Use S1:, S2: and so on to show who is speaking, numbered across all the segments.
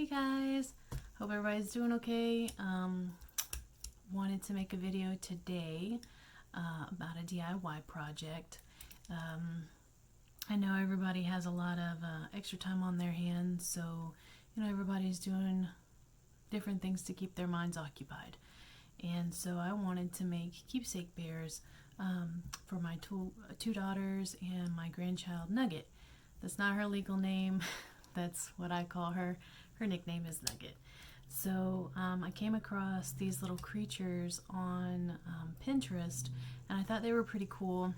S1: Hey guys, hope everybody's doing okay. Wanted to make a video today about a DIY project. I know everybody has a lot of extra time on their hands, so everybody's doing different things to keep their minds occupied. And so I wanted to make keepsake bears for my two daughters and my grandchild Nugget. That's not her legal name. That's what I call her. Her nickname is Nugget. So I came across these little creatures on Pinterest, and I thought they were pretty cool.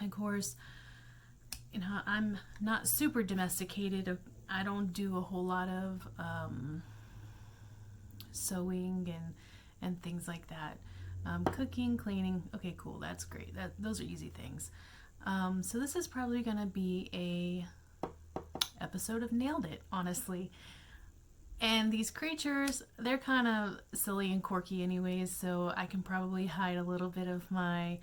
S1: Of course, I'm not super domesticated. I don't do a whole lot of sewing and things like that. Cooking, cleaning, okay, cool, that's great. Those are easy things. So this is probably gonna be a episode of Nailed It, honestly. And these creatures, they're kind of silly and quirky anyways, so I can probably hide a little bit of my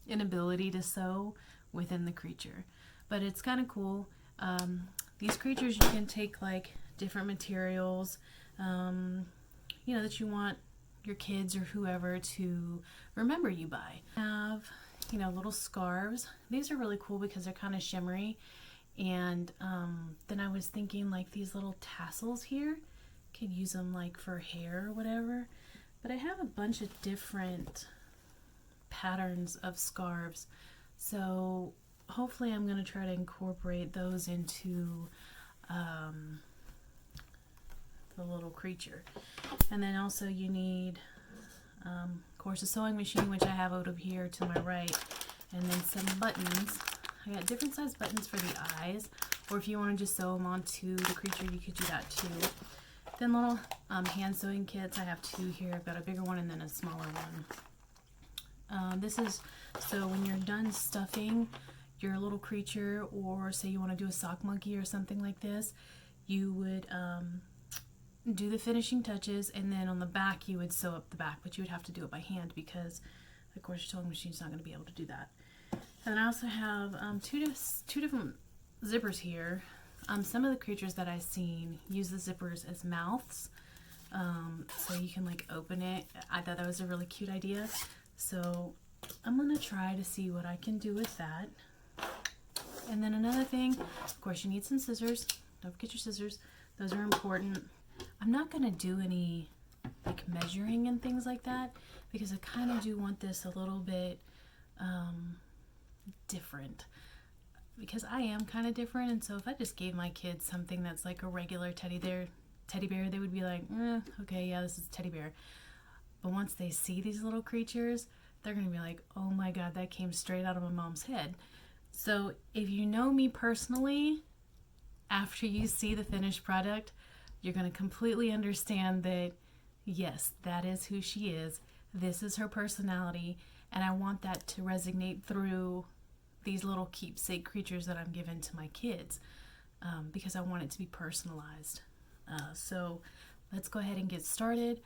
S1: inability to sew within the creature. But it's kind of cool. These creatures, you can take like different materials, that you want your kids or whoever to remember you by. I have, little scarves. These are really cool because they're kind of shimmery. And then I was thinking like these little tassels here, could use them like for hair or whatever. But I have a bunch of different patterns of scarves, so hopefully I'm going to try to incorporate those into the little creature. And then also you need of course a sewing machine, which I have over here to my right, and then some buttons. I got different size buttons for the eyes, or if you want to just sew them onto the creature, you could do that too. Then little hand sewing kits. I have two here. I've got a bigger one and then a smaller one. This is so when you're done stuffing your little creature, or say you want to do a sock monkey or something like this, you would do the finishing touches, and then on the back you would sew up the back, but you would have to do it by hand because of course your sewing machine's not going to be able to do that. And I also have two different zippers here. Some of the creatures that I've seen use the zippers as mouths, so you can like open it. I thought that was a really cute idea, so I'm gonna try to see what I can do with that. And then another thing, of course, you need some scissors. Don't forget your scissors; those are important. I'm not gonna do any like measuring and things like that because I kind of do want this a little bit different, because I am kind of different. And so if I just gave my kids something that's like a regular teddy bear, they would be like, okay, yeah, this is a teddy bear. But once they see these little creatures, they're gonna be like, oh my god, that came straight out of my mom's head. So if you know me personally, after you see the finished product, you're gonna completely understand that yes, that is who she is. This is her personality, and I want that to resonate through these little keepsake creatures that I'm giving to my kids, because I want it to be personalized. So let's go ahead and get started.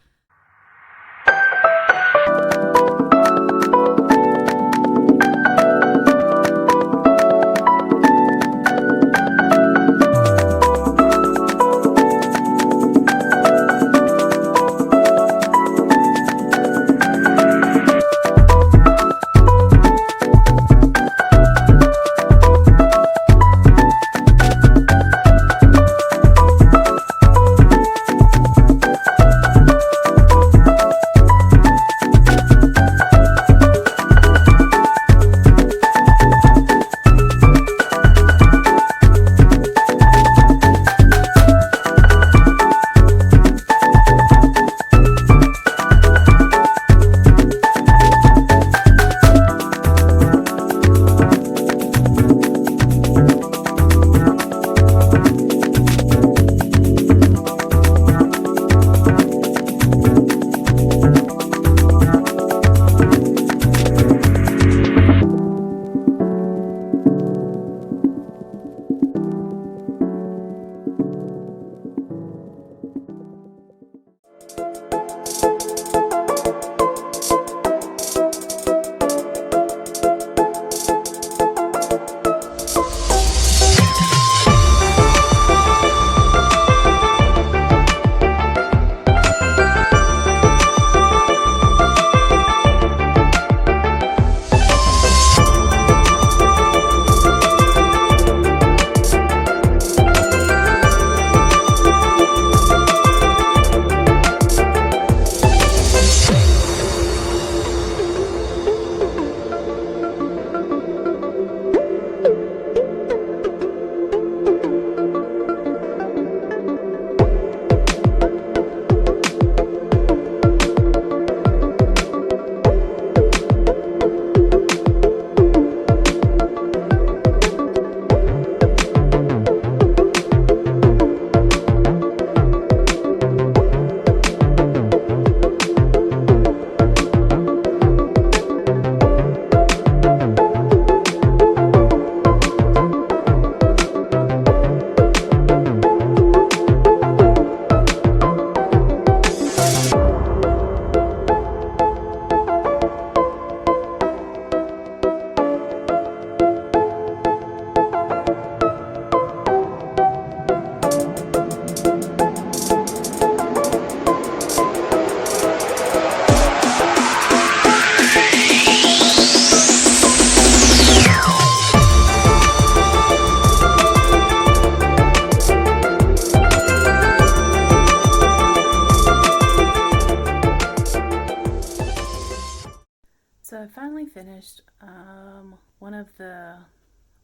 S1: one of the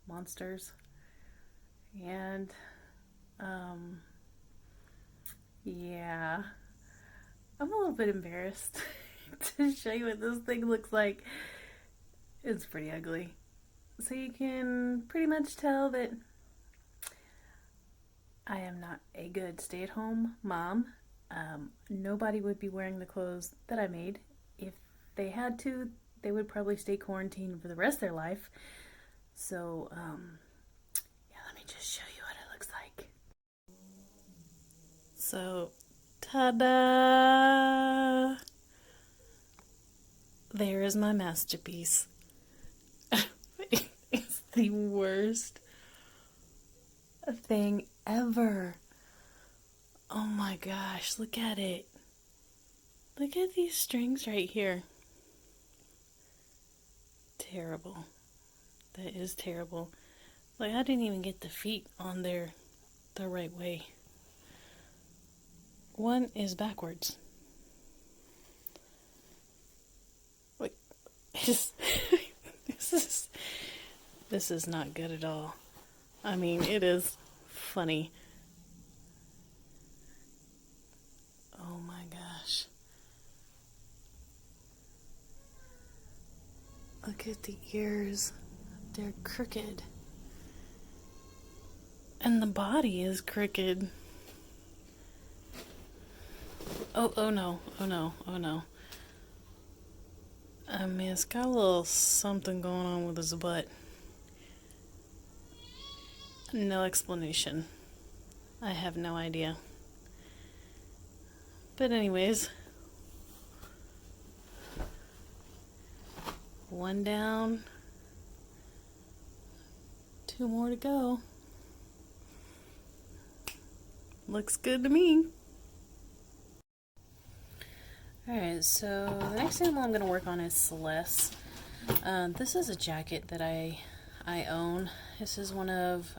S1: monsters. And yeah, I'm a little bit embarrassed to show you what this thing looks like. It's pretty ugly. So you can pretty much tell that I am not a good stay-at-home mom. Nobody would be wearing the clothes that I made. If they had to, they would probably stay quarantined for the rest of their life. So, yeah, let me just show you what it looks like. So, ta-da! There is my masterpiece. It's the worst thing ever. Oh my gosh, look at it. Look at these strings right here. Terrible. That is terrible. Like, I didn't even get the feet on there the right way. One is backwards. Like, this is not good at all. I mean, it is funny. Oh my gosh. Look at the ears. They're crooked. And the body is crooked. Oh no. Oh no. Oh no. I mean, it's got a little something going on with his butt. No explanation. I have no idea. But anyways, one down, two more to go. Looks good to me. Alright, so the next animal I'm going to work on is Celeste. This is a jacket that I own. This is one of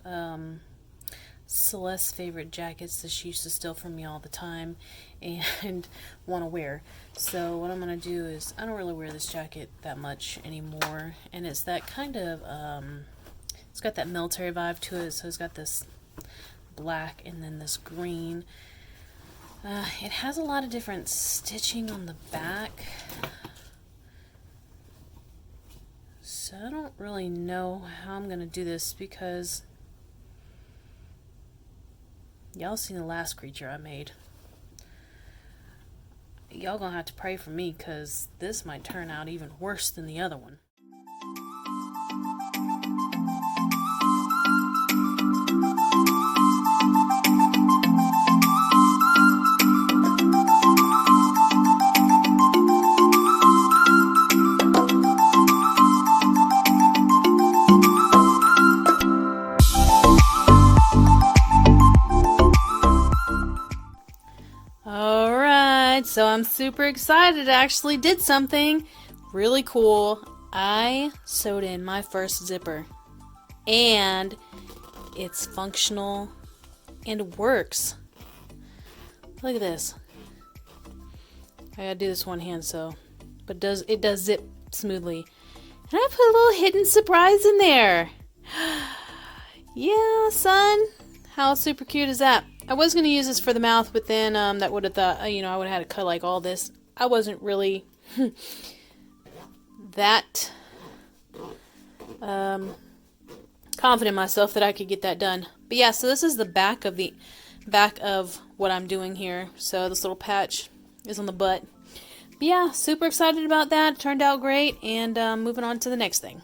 S1: Celeste's favorite jackets that she used to steal from me all the time and want to wear. So what I'm going to do is, I don't really wear this jacket that much anymore, and it's that kind of, it's got that military vibe to it. So it's got this black and then this green. It has a lot of different stitching on the back, so I don't really know how I'm going to do this because y'all seen the last creature I made. Y'all gonna have to pray for me because this might turn out even worse than the other one. So I'm super excited. I actually did something really cool. I sewed in my first zipper, and it's functional and works. Look at this. I gotta do this one hand sew, but it does zip smoothly. And I put a little hidden surprise in there. Yeah, son. How super cute is that? I was going to use this for the mouth, but then that would have thought, I would have had to cut like all this. I wasn't really that confident in myself that I could get that done. But yeah, so this is the back of what I'm doing here. So this little patch is on the butt. But yeah, super excited about that. It turned out great, and moving on to the next thing.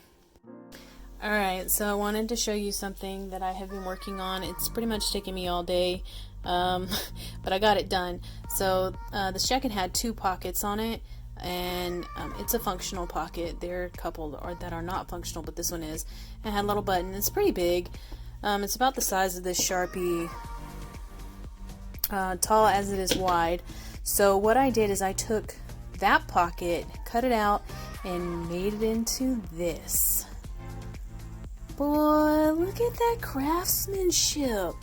S1: Alright, so I wanted to show you something that I have been working on. It's pretty much taken me all day, but I got it done. So this jacket had 2 pockets on it, and it's a functional pocket. There are a couple that are not functional, but this one is. It had a little button. It's pretty big. It's about the size of this Sharpie, tall as it is wide. So what I did is I took that pocket, cut it out, and made it into this. Boy, look at that craftsmanship.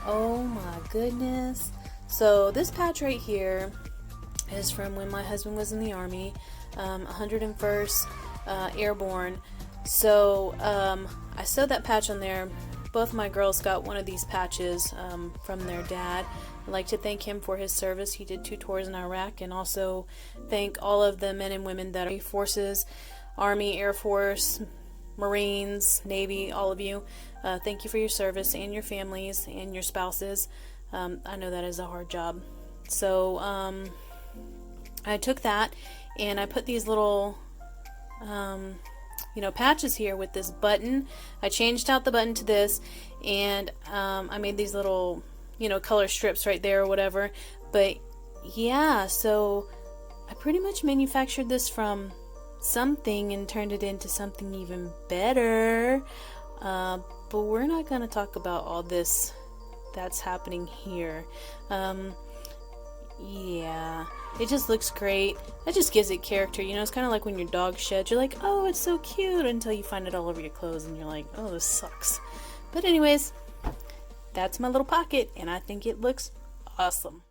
S1: Oh my goodness. So this patch right here is from when my husband was in the Army, 101st Airborne. So I sewed that patch on there. Both my girls got one of these patches from their dad. I'd like to thank him for his service. He did 2 tours in Iraq, and also thank all of the men and women that are forces, Army, Air Force, Marines, Navy, all of you. Thank you for your service and your families and your spouses. I know that is a hard job. So I took that and I put these little patches here with this button. I changed out the button to this, and I made these little color strips right there or whatever. But yeah, so I pretty much manufactured this from something and turned it into something even better. But we're not going to talk about all this that's happening here. Yeah, it just looks great. It just gives it character. It's kind of like when your dog sheds. You're like, oh, it's so cute, until you find it all over your clothes and you're like, oh, this sucks. But anyways, that's my little pocket, and I think it looks awesome.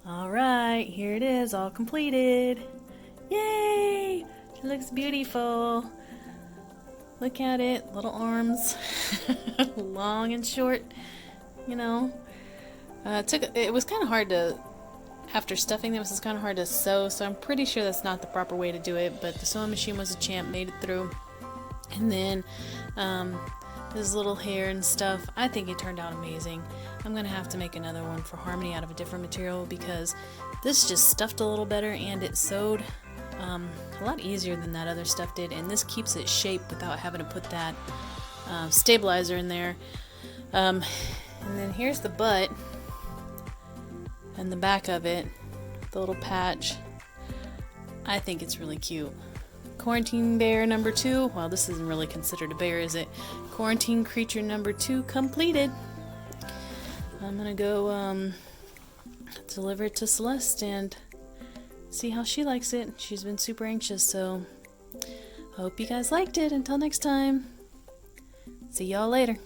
S1: Alright, here it is, all completed. Yay! It looks beautiful. Look at it, little arms, long and short, It was kind of hard to, after stuffing this, was kind of hard to sew, so I'm pretty sure that's not the proper way to do it, but the sewing machine was a champ, made it through. And then this little hair and stuff, I think it turned out amazing. I'm going to have to make another one for Harmony out of a different material, because this just stuffed a little better and it sewed a lot easier than that other stuff did, and this keeps it shaped without having to put that stabilizer in there. And then here's the butt and the back of it, the little patch. I think it's really cute. Quarantine bear number 2. Well, this isn't really considered a bear, is it? Quarantine creature number 2 completed. I'm gonna go deliver it to Celeste and see how she likes it. She's been super anxious, so I hope you guys liked it. Until next time, see y'all later.